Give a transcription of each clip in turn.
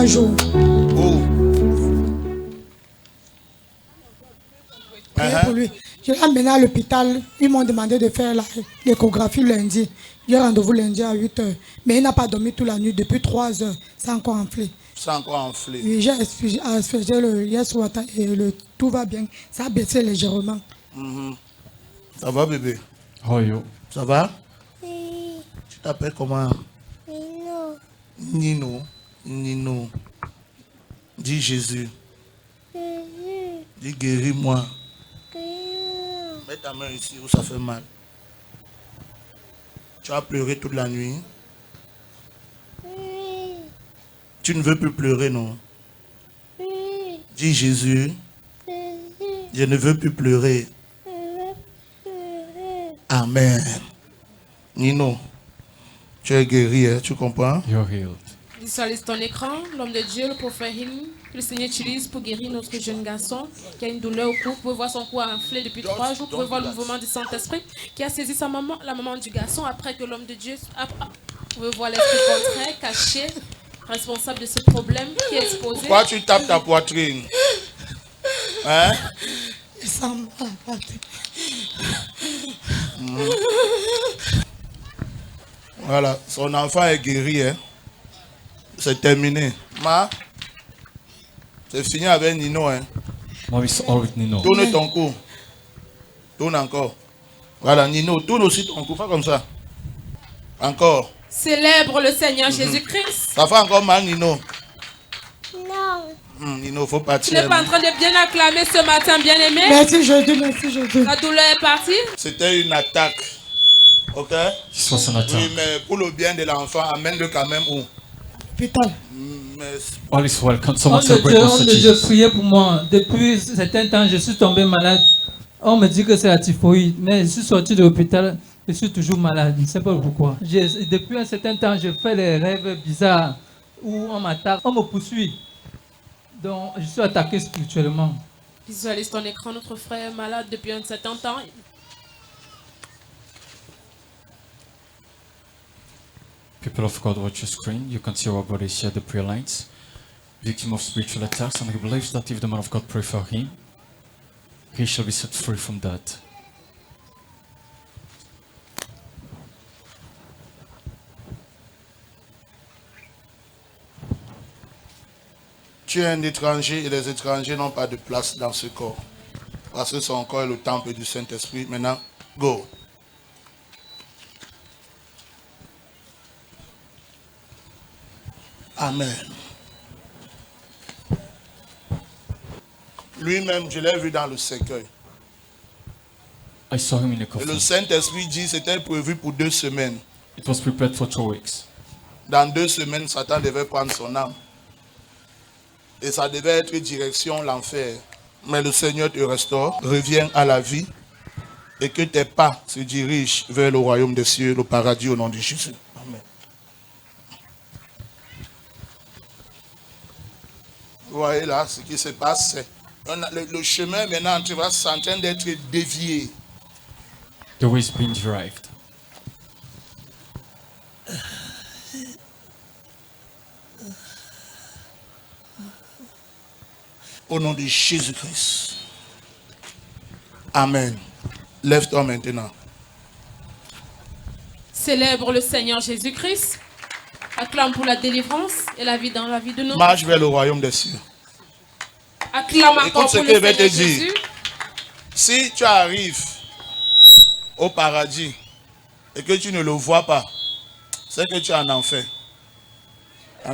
3 jours. Oh. Pour lui. Je l'ai amené à l'hôpital. Ils m'ont demandé de faire l'échographie lundi. J'ai rendez-vous lundi à 8 h. Mais il n'a pas dormi toute la nuit. Depuis 3 h, c'est encore enflé. C'est encore enflé. Oui, j'ai aspergé le yes water et tout va bien. Ça a baissé légèrement. Ça va, bébé? Oh yo. Ça va? Oui. Tu t'appelles comment? Nino. Nino. Nino. Dis Jésus. Jésus. Dis guéris-moi. Guéris-moi. Mets ta main ici où ça fait mal. Tu as pleuré toute la nuit. Oui. Tu ne veux plus pleurer, non? Oui. Dis Jésus. Jésus. Je ne veux plus pleurer. Je veux pleurer. Amen. Nino, tu es guéri, hein, tu comprends? You're healed. Visualise ton écran, l'homme de Dieu, le prophète Him, que le Seigneur utilise pour guérir notre jeune garçon qui a une douleur au cou. Vous pouvez voir son cou enflé depuis 3 jours. Vous pouvez voir le mouvement du Saint-Esprit qui a saisi sa maman, la maman du garçon, après que l'homme de Dieu... Vous pouvez voir l'esprit contraire, caché, responsable de ce problème qui est exposé. Pourquoi tu tapes ta poitrine? Hein? Il s'en va. Voilà, son enfant est guéri, hein? C'est terminé. Ma, c'est fini avec Nino, hein? Mom is all with Nino. Tourne ton cou. Tourne encore. Voilà, Nino, tourne aussi ton cou. Fais comme ça. Encore. Célèbre le Seigneur Jésus-Christ. Ça fait encore mal, Nino. Non. Nino, faut Tu partir. n'es pas en train de bien acclamer ce matin, bien-aimé? Merci Jésus, merci Jésus. La douleur est partie? C'était une attaque. Ok? This was an attack. Oui, mais pour le bien de l'enfant, amène-le quand même où? Hôpital. Mais All is well. Can someone Homme de celebrate Dieu, Master homme de Dieu, Jesus? priez pour moi. Depuis un certain temps, je suis tombé malade. On me dit que c'est la typhoïde, mais je suis sorti de l'hôpital, je suis toujours malade. Je ne sais pas pourquoi. Depuis un certain temps, je fais des rêves bizarres où on m'attaque, on me poursuit. Donc, je suis attaqué spirituellement. Visualise ton écran, notre frère est malade depuis un certain temps. People of God, watch your screen. You can see our bodies here, the prayer lines. Victim of spiritual attacks, and he believes that if the man of God pray for him, he shall be set free from that. tu es un étranger et les étrangers n'ont pas de place dans ce corps. Parce que son corps est le temple du Saint-Esprit. Maintenant, go. Amen. Lui-même, je l'ai vu dans le cercueil. I saw him in a Et coffin. le Saint-Esprit dit que c'était prévu pour 2 semaines. It was prepared for 2 weeks. Dans 2 semaines, Satan devait prendre son âme. Et ça devait être direction l'enfer. Mais le Seigneur te restaure, reviens à la vie et que tes pas se dirigent vers le royaume des cieux, le paradis au nom de Jésus. Amen. Vous voyez là, ce qui se passe, c'est le chemin maintenant c'est en train d'être dévié. The way is being derived. Au nom de Jésus-Christ. Amen. Lève-toi maintenant. Célèbre le Seigneur Jésus-Christ. Acclame pour la délivrance et la vie dans la vie de nos. Marche vers le royaume des cieux. Acclame encore Écoute ce pour que le je vais te Seigneur dire. Jésus. Si tu arrives au paradis et que tu ne le vois pas, c'est que tu es en enfer.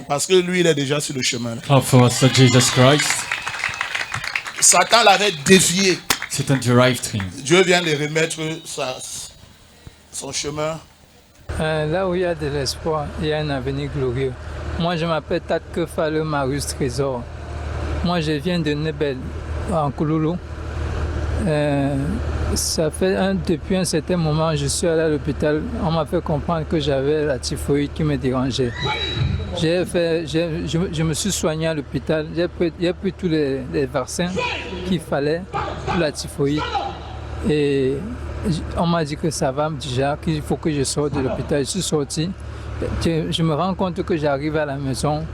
Parce que lui, il est déjà sur le chemin. Clap for Master Jesus Christ. Satan l'avait dévié. Satan derived him. Dieu vient de remettre son chemin. Là où il y a de l'espoir, il y a un avenir glorieux. Moi, je m'appelle Tatke Fale Marius Trésor. Moi, je viens de Nebel, en Kouloulou. Ça fait depuis un certain moment, je suis allé à l'hôpital. On m'a fait comprendre que j'avais la typhoïde qui me dérangeait. Je me suis soigné à l'hôpital. J'ai pris tous les vaccins qu'il fallait pour la typhoïde. Et on m'a dit que ça va déjà, qu'il faut que je sorte de l'hôpital. Je suis sorti. Je me rends compte que j'arrive à la maison.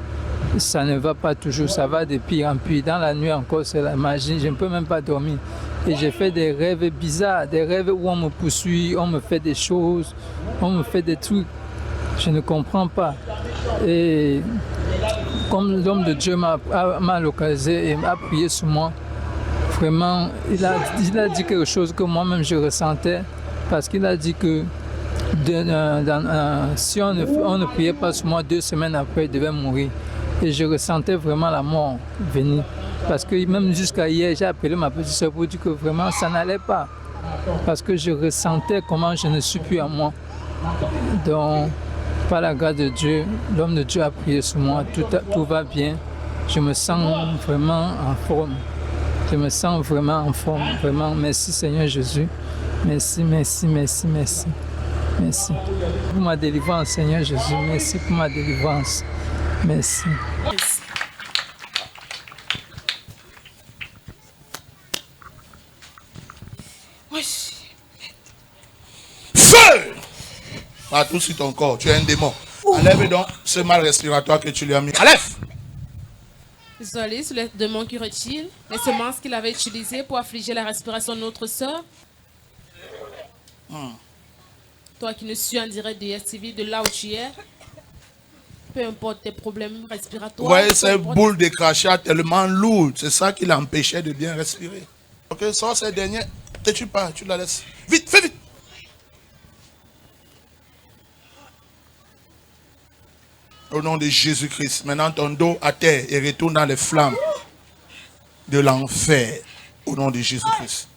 ça ne va pas toujours, ça va de pire en pire. Dans la nuit encore, c'est la magie, je ne peux même pas dormir. Et j'ai fait des rêves bizarres, des rêves où on me poursuit, on me fait des choses, on me fait des trucs. Je ne comprends pas. Et comme l'homme de Dieu m'a localisé et m'a prié sur moi, vraiment, il a dit quelque chose que moi-même je ressentais, parce qu'il a dit que si on ne priait pas sur moi, 2 semaines après, il devait mourir. Et je ressentais vraiment la mort venir. Parce que même jusqu'à hier, j'ai appelé ma petite soeur pour dire que vraiment ça n'allait pas. Parce que je ressentais comment je ne suis plus à moi. Donc, par la grâce de Dieu, l'homme de Dieu a prié sur moi, tout va bien. Je me sens vraiment en forme. Je me sens vraiment en forme. Vraiment, merci Seigneur Jésus. Merci, merci, merci, merci. Merci pour ma délivrance, Seigneur Jésus. Merci pour ma délivrance. Merci. Feu! Partout sur ton corps, tu es un démon. Enlève donc ce mal respiratoire que tu lui as mis. Enlève! Désolé, c'est le démon qui retire les semences qu'il avait utilisées pour affliger la respiration de notre sœur. Toi qui nous suis en direct de YesTV, de là où tu es, peu importe tes problèmes respiratoires. Vous voyez ces boules de crachat tellement lourdes, c'est ça qui l'empêchait de bien respirer. Ok, sors ces derniers, et tu pars, tu la laisses. Vite, fais vite! Au nom de Jésus-Christ, maintenant ton dos à terre et retourne dans les flammes de l'enfer. Au nom de Jésus-Christ.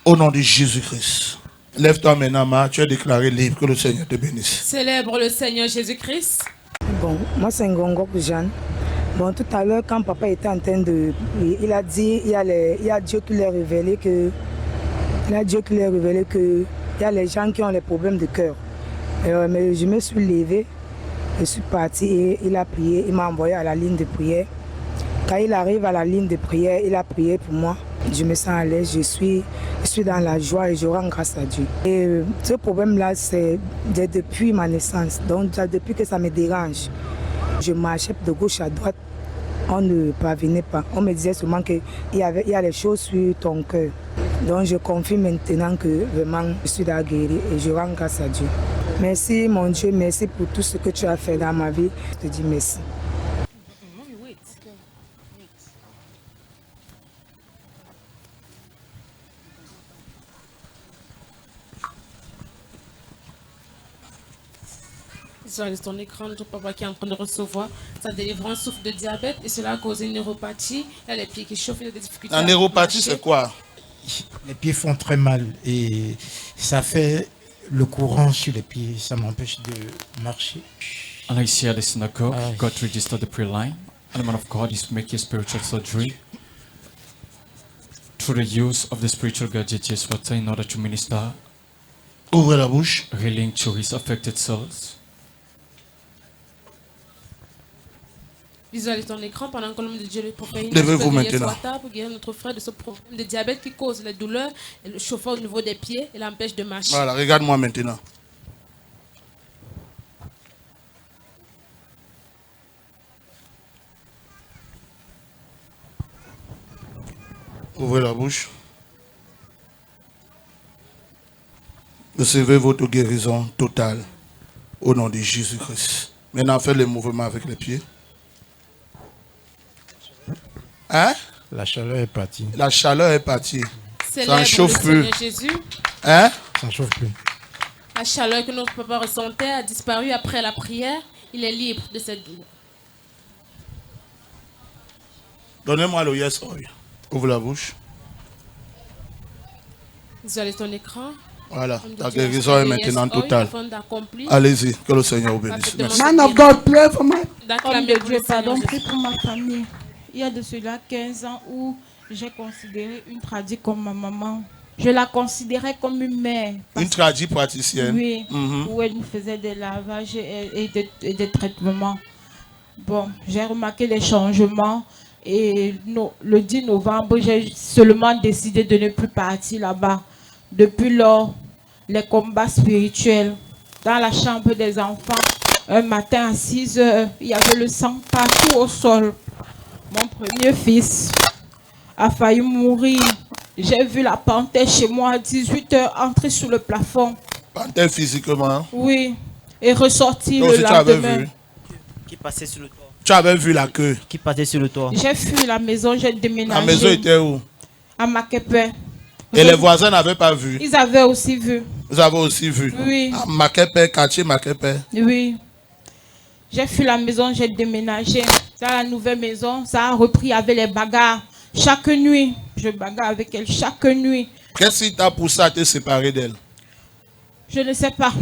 Au nom de Jésus-Christ. Lève-toi maintenant, Ma. Tu es déclaré libre. Que le Seigneur te bénisse. Célèbre le Seigneur Jésus-Christ. Bon, moi c'est Ngongo Jeanne. Bon, tout à l'heure, quand papa était en train de... Il a dit, il y a Dieu qui lui a révélé que... Il y a Dieu qui lui a révélé que... Il y a les gens qui ont les problèmes de cœur. Mais je me suis levée, je suis partie et il a prié. Il m'a envoyé à la ligne de prière. Quand il arrive à la ligne de prière, il a prié pour moi. Je me sens à l'aise, je suis dans la joie et je rends grâce à Dieu. Et ce problème-là, c'est depuis ma naissance. Donc depuis que ça me dérange, je marchais de gauche à droite. On ne parvenait pas. On me disait seulement qu'il y a des choses sur ton cœur. Donc je confie maintenant que vraiment je suis là guérie et je rends grâce à Dieu. Merci mon Dieu, merci pour tout ce que tu as fait dans ma vie. Je te dis merci. Sur ton écran, ton papa qui est en train de recevoir sa délivrance souffre de diabète et cela a causé une neuropathie. Il a les pieds qui chauffent, il a des difficultés. La neuropathie, c'est quoi? Les pieds font très mal et ça fait le courant sur les pieds, ça m'empêche de marcher. And I see at the synagogue, God registered the prayer line, and the man of God is making spiritual surgery through the use of the spiritual gadget water in order to minister Ouvre la bouche. healing to his affected cells. Visualise ton écran pendant que l'homme de Dieu le prophète. Levez-vous maintenant. Pour guérir notre frère de ce problème de diabète qui cause les douleurs et le chauffeur au niveau des pieds et l'empêche de marcher. Voilà, regarde-moi maintenant. Ouvrez la bouche. Recevez votre guérison totale au nom de Jésus-Christ. Maintenant, faites le mouvement avec les pieds. Hein? La chaleur est partie. La chaleur est partie. Célèbre Ça chauffe le plus. Seigneur Jésus. Hein? Ça ne chauffe plus. La chaleur que notre papa ressentait a disparu après la prière. Il est libre de cette douleur. Donnez-moi le yes oil. Ouvre la bouche. Visualise ton écran. Voilà, Homme de ta Dieu, guérison est yes maintenant oil totale. afin d'accomplir. Allez-y, que le Seigneur vous bénisse. Merci. Man of God, pray for my... D'acclamer Homme de pour Dieu, le Seigneur pardon, Jésus. prie pour ma famille. Il y a de cela 15 ans où j'ai considéré une tradie comme ma maman. Je la considérais comme une mère. Une tradie praticienne. Oui, Mhm. où elle me faisait des lavages et des traitements. Bon, j'ai remarqué les changements et le 10 novembre, j'ai seulement décidé de ne plus partir là-bas. Depuis lors, les combats spirituels dans la chambre des enfants. Un matin à 6 heures, il y avait le sang partout au sol. Mon premier fils a failli mourir. J'ai vu la panthère chez moi à 18 heures entrer sur le plafond. Panthère physiquement? Oui, et ressortir Toi le aussi, tu avais lendemain. vu? Qui passait sur le toit. Tu avais vu la queue? Qui passait sur le toit. J'ai fui la maison, j'ai déménagé. La maison était où? À Makepe. Et les voisins n'avaient pas vu? Ils avaient aussi vu. Vous avez aussi vu? Oui. À Makepe, quartier Makepe. Oui. J'ai fui la maison, j'ai déménagé. Dans la nouvelle maison, ça a repris avec les bagarres. Chaque nuit, je bagarre avec elle chaque nuit. Qu'est-ce qui t'a poussé à te séparer d'elle? Je ne sais pas.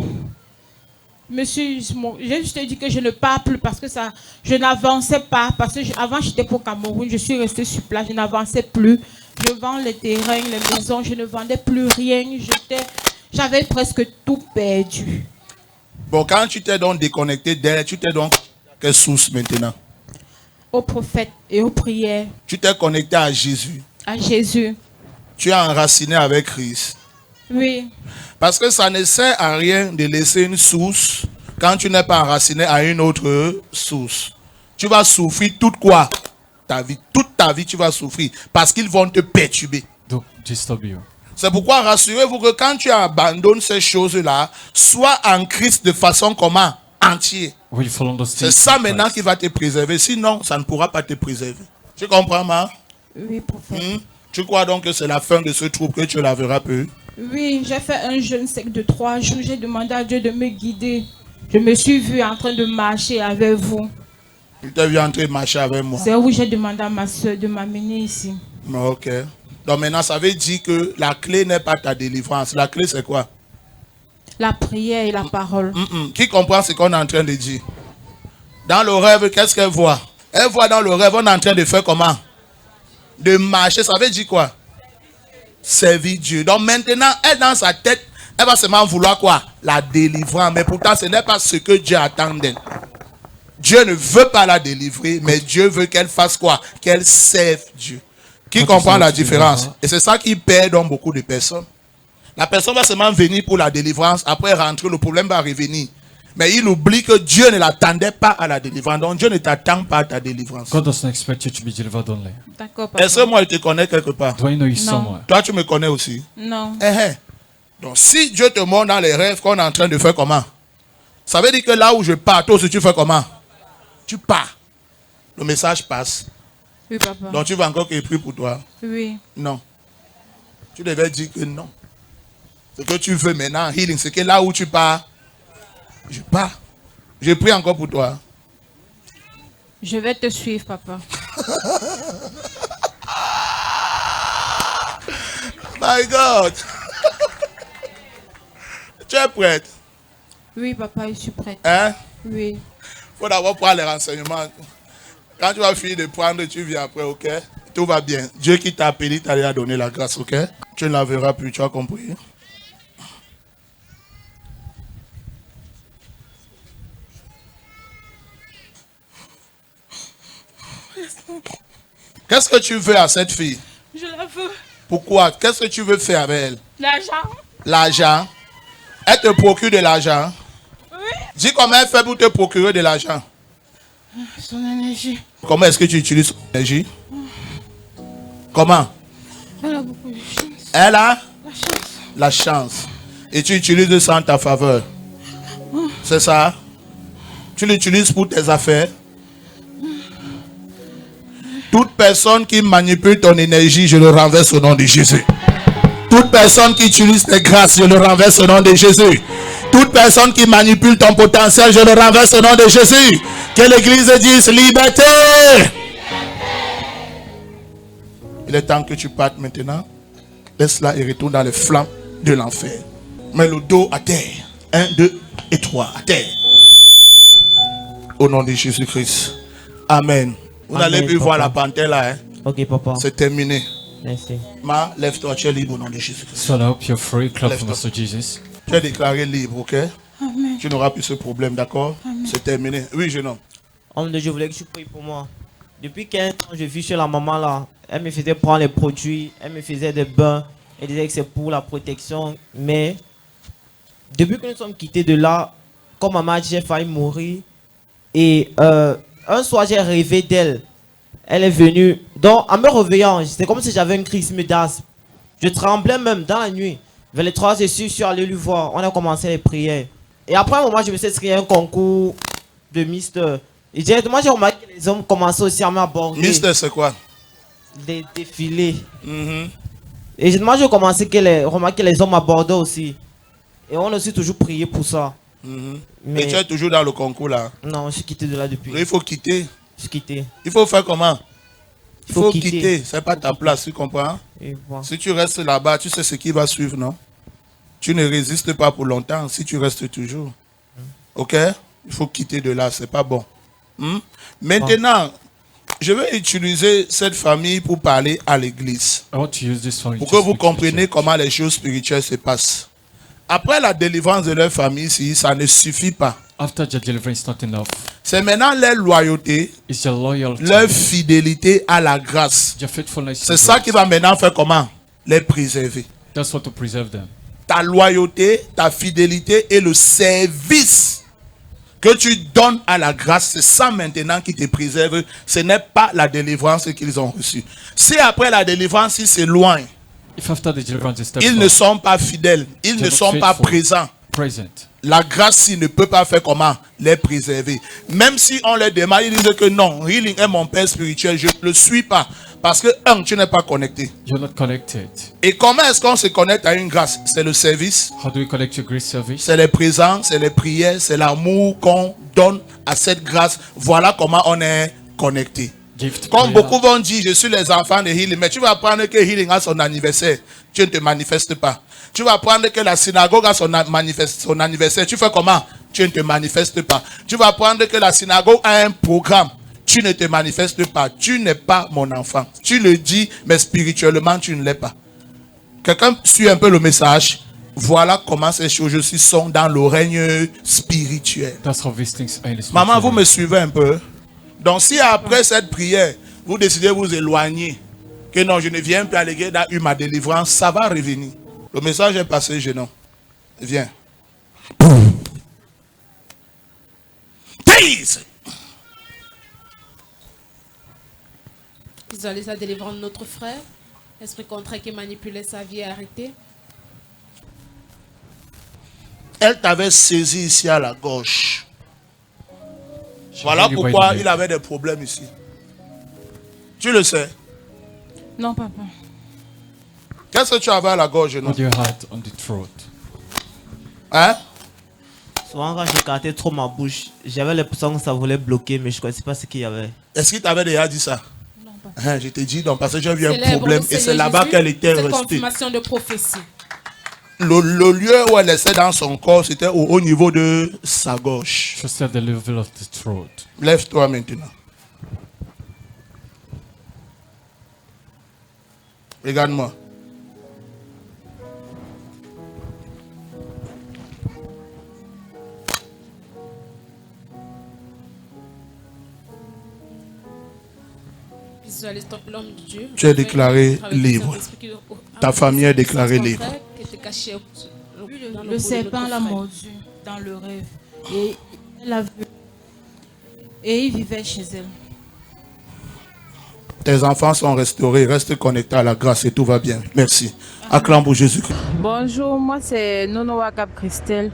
Monsieur, j'ai juste dit que je ne pars plus parce que ça, je n'avançais pas. Parce que avant, j'étais pour Cameroun, je suis restée sur place, je n'avançais plus. Je vends les terrains, les maisons, je ne vendais plus rien. J'avais presque tout perdu. Bon, quand tu t'es donc déconnecté d'elle, tu t'es donc quelle source maintenant? Au prophète et aux prières. Tu t'es connecté à Jésus. À Jésus. Tu es enraciné avec Christ. Oui. Parce que ça ne sert à rien de laisser une source quand tu n'es pas enraciné à une autre source. Tu vas souffrir toute quoi? Ta vie. Toute ta vie, tu vas souffrir. Parce qu'ils vont te perturber. Donc, disturb you. C'est pourquoi rassurez-vous que quand tu abandonnes ces choses-là, sois en Christ de façon comment? Entier. Will you follow those C'est things ça in maintenant Christ? qui va te préserver. Sinon, ça ne pourra pas te préserver. Tu comprends, ma? Oui, prophète. Tu crois donc que c'est la fin de ce trouble que tu la verras peu? Oui, j'ai fait un jeûne sec de 3 jours. J'ai demandé à Dieu de me guider. Je me suis vue en train de marcher avec vous. Tu t'es vu entrer marcher avec moi. C'est où j'ai demandé à ma soeur de m'amener ici. Ok. Donc maintenant, ça veut dire que la clé n'est pas ta délivrance. La clé, c'est quoi? La prière et la parole. Qui comprend ce qu'on est en train de dire? Dans le rêve, qu'est-ce qu'elle voit? Elle voit dans le rêve, on est en train de faire comment? De marcher, ça veut dire quoi? Servir Dieu. Donc maintenant, elle dans sa tête, elle va seulement vouloir quoi? La délivrance. Mais pourtant, ce n'est pas ce que Dieu attend d'elle. Dieu ne veut pas la délivrer, mais Dieu veut qu'elle fasse quoi? Qu'elle serve Dieu. Qui comprend la différence? Et c'est ça qui perd dans beaucoup de personnes. La personne va seulement venir pour la délivrance, après rentrer, le problème va revenir. Mais il oublie que Dieu ne l'attendait pas à la délivrance. Donc Dieu ne t'attend pas à ta délivrance. God doesn't expect you to be delivered only. D'accord, papa. Est-ce que moi, je te connais quelque part? Do I know you Non. somewhere? Toi, tu me connais aussi. Non. Donc si Dieu te montre dans les rêves qu'on est en train de faire comment? Ça veut dire que là où je pars, toi aussi tu fais comment? Tu pars. Le message passe. Oui, papa. Donc tu vas encore qu'il prie pour toi? Oui. Non. Tu devais dire que non. Ce que tu veux maintenant, healing, c'est que là où tu pars, je pars. Je prie encore pour toi. Je vais te suivre, papa. My God. Tu es prête? Oui, papa, je suis prête. Hein? Oui. Il faut d'abord prendre les renseignements. Quand tu vas finir de prendre, tu viens après, ok? Tout va bien. Dieu qui t'a appelé, t'a déjà donné la grâce, ok? Tu ne la verras plus, tu as compris? Qu'est-ce que tu veux à cette fille? Je la veux. Pourquoi? Qu'est-ce que tu veux faire avec elle? L'argent. L'argent. Elle te procure de l'argent. Oui. Dis comment elle fait pour te procurer de l'argent. Son énergie. Comment est-ce que tu utilises son énergie? Comment? Elle a beaucoup de chance. Elle a La chance. la chance. Et tu utilises ça en ta faveur. C'est ça? Tu l'utilises pour tes affaires. Toute personne qui manipule ton énergie, je le renverse au nom de Jésus. Toute personne qui utilise tes grâces, je le renverse au nom de Jésus. Toute personne qui manipule ton potentiel, je le renverse au nom de Jésus. Que l'église dise liberté. Il est temps que tu partes maintenant. Laisse-la et retourne dans les flammes de l'enfer. Mets le dos à terre. 1, 2 et 3. À terre. Au nom de Jésus-Christ. Amen. Vous Amen, n'allez plus papa. voir la panthère là. Hein? Ok, papa. C'est terminé. Merci. Ma, lève-toi, tu es libre au nom de Jésus-Christ. So I hope you're free. Clap for Lève-toi. Mr. Jesus. Tu es déclaré libre, ok? Amen. Tu n'auras plus ce problème, d'accord? C'est terminé. Oui, jeune homme. Homme de Dieu, je voulais que tu pries pour moi. Depuis 15 ans, je vis chez la maman là. Elle me faisait prendre les produits, elle me faisait des bains. Elle disait que c'est pour la protection, mais Depuis que nous sommes quittés de là, comme maman a dit, j'ai failli mourir. Et un soir, j'ai rêvé d'elle. Elle est venue. Donc, en me réveillant, c'était comme si j'avais une crise d'asthme. Je tremblais même dans la nuit. Vers les 3 heures, je suis allé lui voir. On a commencé les prières. Et après un moment, je me suis inscrit à un concours de Mister. Et directement, j'ai remarqué que les hommes commençaient aussi à m'aborder. Mister, c'est quoi? Des défilés. Et directement, j'ai commencé à remarquer que les hommes m'abordaient aussi. Et on a aussi toujours prié pour ça. Mais tu es toujours dans le concours là? Non, je suis quitté de là depuis. Il faut quitter. Je suis quitté. Il faut faire comment? Il faut quitter. C'est pas ta place, tu comprends? Voilà. Si tu restes là-bas, tu sais ce qui va suivre, non? Tu ne résistes pas pour longtemps si tu restes toujours. Ok? Il faut quitter de là, c'est pas bon. Maintenant, je vais utiliser cette famille pour parler à l'église. Pour que vous compreniez comment les choses spirituelles se passent. Après la délivrance de leur famille, ici, ça ne suffit pas. After the deliverance, not enough. C'est maintenant leur loyauté, leur fidélité à la grâce. C'est ça qui va maintenant faire comment? Les préserver. That's what to preserve them. Ta loyauté, ta fidélité et le service que tu donnes à la grâce, c'est ça maintenant qui te préserve. Ce n'est pas la délivrance qu'ils ont reçue. Si après la délivrance, ils s'éloignent, ils ne sont pas fidèles, ils ne sont pas présents. La grâce ne peut pas faire comment? Les préserver. Même si on les demande, ils disent que non, Healing est mon père spirituel, je ne le suis pas. Parce que, tu n'es pas connecté. You're not connected. Et comment est-ce qu'on se connecte à une grâce? C'est le service. How do we connect to grace service? C'est les présences, c'est les prières, c'est l'amour qu'on donne à cette grâce. Voilà comment on est connecté. Comme beaucoup vont dire, je suis les enfants de Healing, mais tu vas apprendre que Healing a son anniversaire, tu ne te manifestes pas. Tu vas apprendre que la synagogue a son anniversaire, tu fais comment? Tu ne te manifestes pas. Tu vas apprendre que la synagogue a un programme, tu ne te manifestes pas. Tu n'es pas mon enfant. Tu le dis, mais spirituellement, tu ne l'es pas. Quelqu'un suit un peu le message? Voilà comment ces choses aussi sont dans le règne spirituel. Maman, vous me suivez un peu? Donc si après cette prière, vous décidez de vous éloigner, que non, je ne viens plus à l'église, j'ai eu ma délivrance, ça va revenir. Le message est passé, jeune homme. Viens. Taise! Visualise la délivrance de notre frère. Esprit contraire qui manipulait sa vie est arrêté. Elle t'avait saisi ici à la gauche. Voilà pourquoi il avait des problèmes ici. Tu le sais? Non, papa. Qu'est-ce que tu avais à la gorge, non? Hein? Souvent, quand j'écartais trop ma bouche, j'avais l'impression que ça voulait bloquer, mais je ne connaissais pas ce qu'il y avait. Est-ce qu'il t'avait déjà dit ça? Non, papa. Je t'ai dit, donc, parce que j'ai eu un problème et c'est là-bas qu'elle était restée. Confirmation de prophétie. Le lieu où elle était dans son corps, c'était au niveau de sa gauche. Lève-toi maintenant. Regarde-moi. Visualise l'homme de Dieu. Tu es déclaré libre. Ta famille est déclarée libre. Le serpent l'a mordu dans le rêve et elle a vu. Et il vivait chez elle. Tes enfants sont restaurés, reste connectés à la grâce et tout va bien. Merci. Acclame pour Jésus-Christ. Bonjour, moi c'est Nono Wakab Christelle.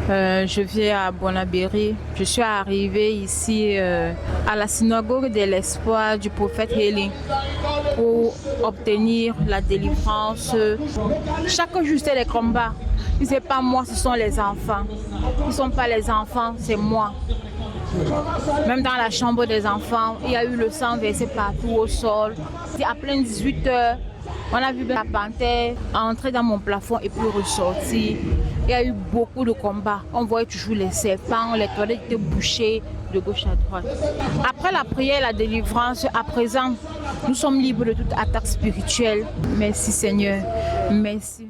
Je viens à Bonabéry. Je suis arrivée ici à la synagogue de l'espoir du prophète Healing pour obtenir la délivrance. Chaque jour, c'est les combats. Si ce n'est pas moi, ce sont les enfants. Ils ne sont pas les enfants, c'est moi. Même dans la chambre des enfants, il y a eu le sang versé partout au sol. À plein 18 heures, on a vu la panthère entrer dans mon plafond et puis ressortir. Il y a eu beaucoup de combats. On voyait toujours les serpents, les toilettes étaient bouchées de gauche à droite. Après la prière, la délivrance, à présent, nous sommes libres de toute attaque spirituelle. Merci Seigneur. Merci.